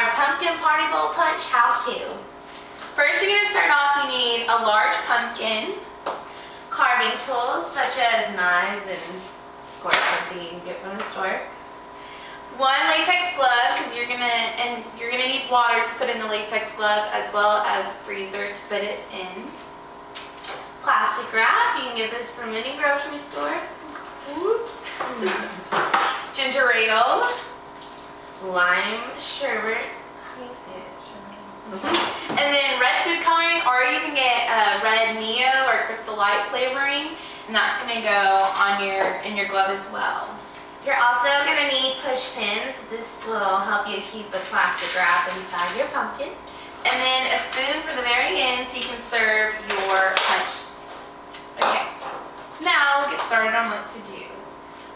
our pumpkin party bowl punch how-to. First, you're going to start off, you need a large pumpkin, carving tools such as knives and, of course, something you can get from the store. One latex glove, because you're gonna need water to put in the latex glove, as well as a freezer to put it in. Plastic wrap, you can get this from any grocery store. Ginger ale, lime sherbet, how do you say it? And then red food coloring, or you can get red Mio or Crystal Light flavoring, and that's gonna go in your glove as well. You're also going to need push pins. This will help you keep the plastic wrap inside your pumpkin. And then a spoon for the very end so you can serve your punch. Okay, so now we'll get started on what to do.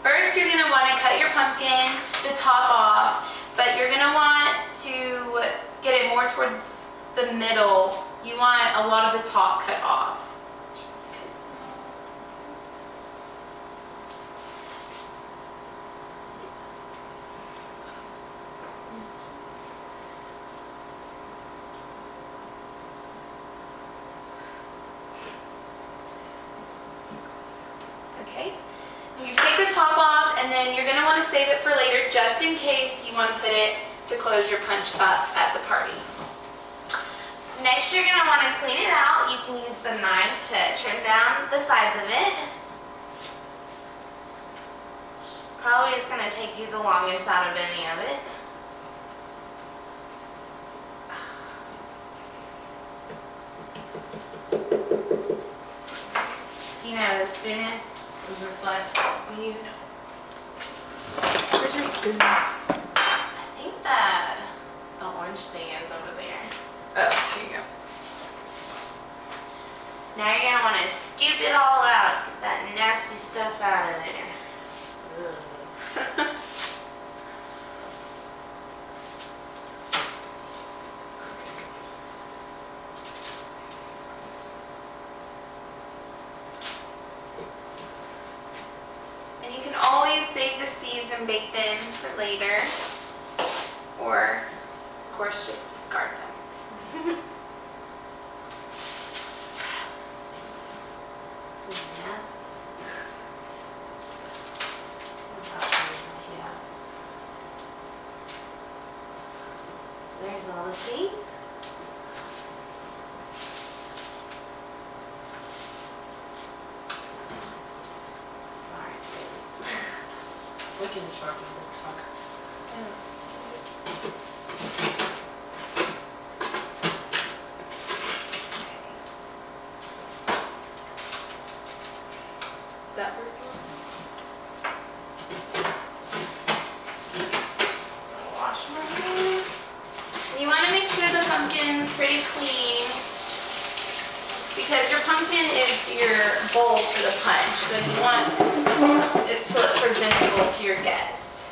First, you're going to want to cut your pumpkin, the top off, but you're going to want to get it more towards the middle. You want a lot of the top cut off. Okay, you take the top off, and then you're going to want to save it for later just in case you want to put it to close your punch up at the party. Next, you're going to want to clean it out. You can use the knife to trim down the sides of it. Probably is going to take you the longest out of any of it. Do you know what a spoon is? Is this what we use? Where's your spoon? I think the orange thing is over there. Oh, here you go. Now you're going to want to scoop it all out. Get that nasty stuff out of there. Always save the seeds and bake them for later, or of course just discard them. There's all the seeds. We can sharpen this one. That work? Wash my hands. You want to make sure the pumpkin's pretty clean, because your pumpkin is your bowl for the punch, so you want it to look presentable to your guest.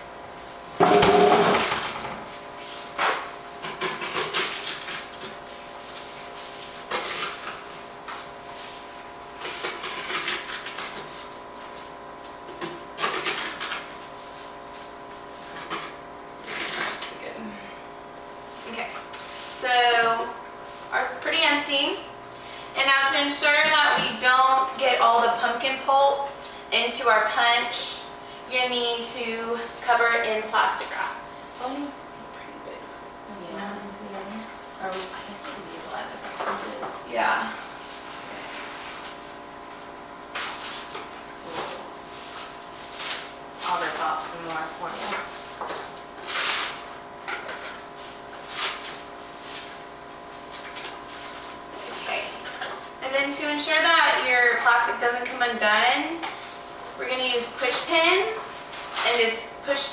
Okay, so ours is pretty empty. And now to ensure that we don't get all the pumpkin pulp into our punch, you're going to need to cover it in plastic wrap. Oh, these are pretty big. Yeah. Or I guess we can use a lot of different pieces. Yeah. I'll rip off some more for you. And then to ensure that your plastic doesn't come undone, we're going to use push pins and just push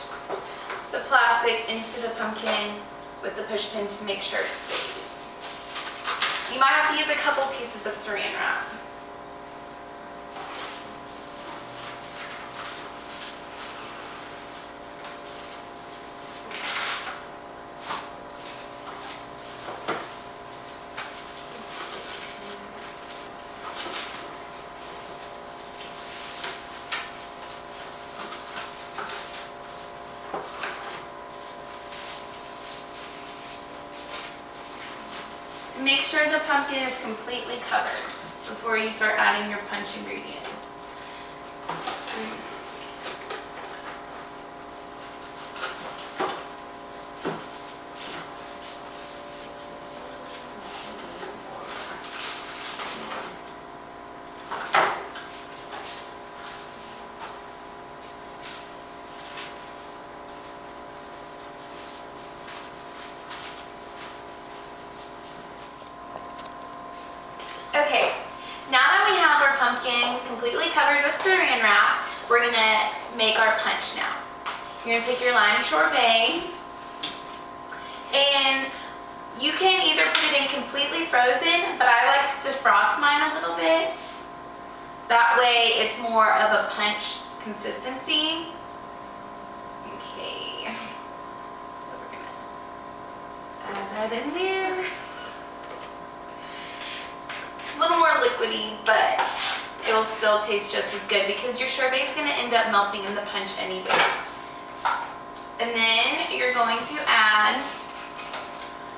the plastic into the pumpkin with the push pin to make sure it stays. You might have to use a couple pieces of saran wrap. make sure the pumpkin is completely covered before you start adding your punch ingredients. Okay, now that we have our pumpkin completely covered with saran wrap, we're gonna make our punch now. You're gonna take your lime sorbet, and you can either put it in completely frozen, but I like to defrost mine a little bit. That way it's more of a punch consistency. Okay, so we're gonna add that in there. A little more liquidy, but it will still taste just as good because your sherbet is going to end up melting in the punch anyways. And then you're going to add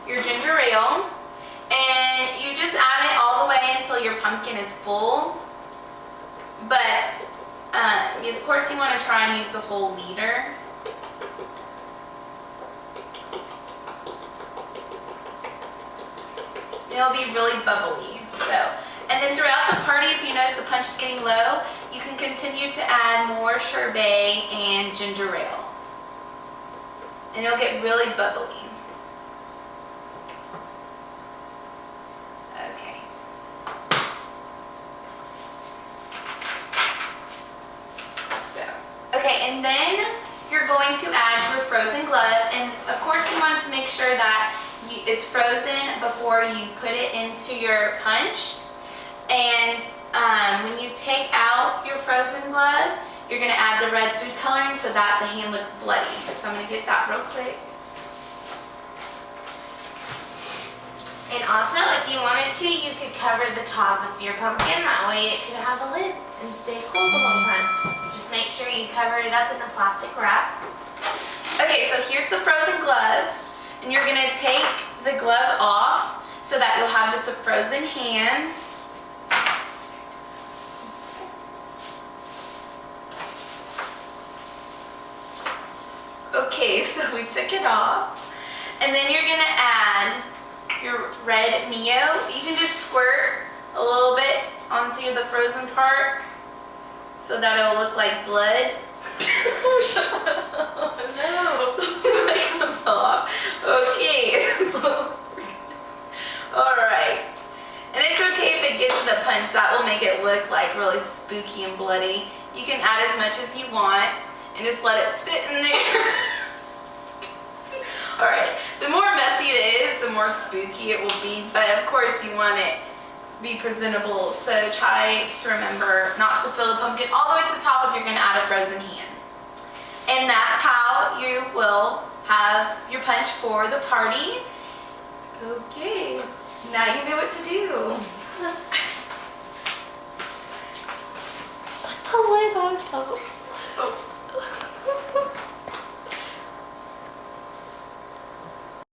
your ginger ale, and you just add it all the way until your pumpkin is full. But of course you want to try and use the whole liter. It'll be really bubbly. So, and then throughout the party, if you notice the punch is getting low, you can continue to add more sherbet and ginger ale. And it'll get really bubbly. Okay. So, okay, and then you're going to add your frozen glove, and of course you want to make sure that it's frozen before you put it into your punch. And when you take out your frozen glove, you're going to add the red food coloring so that the hand looks bloody. So I'm going to get that real quick. And also, if you wanted to, you could cover the top of your pumpkin. That way it could have a lid and stay cool the whole time. Just make sure you cover it up in the plastic wrap. Okay, so here's the frozen glove. And you're going to take the glove off so that you'll have just a frozen hand. Okay, so we took it off. And then you're going to add your red Mio. You can just squirt a little bit onto the frozen part so that it'll look like blood. Oh no! That comes off. Okay. Alright. And it's okay if it gets to the punch. That will make it look like really spooky and bloody. You can add as much as you want and just let it sit in there. Alright. The more messy it is, the more spooky it will be. But of course you want it to be presentable. So try to remember not to fill the pumpkin all the way to the top if you're going to add a frozen hand. And that's how you will have your punch for the party. Okay, now you know what to do. Put the lid on top. Oh.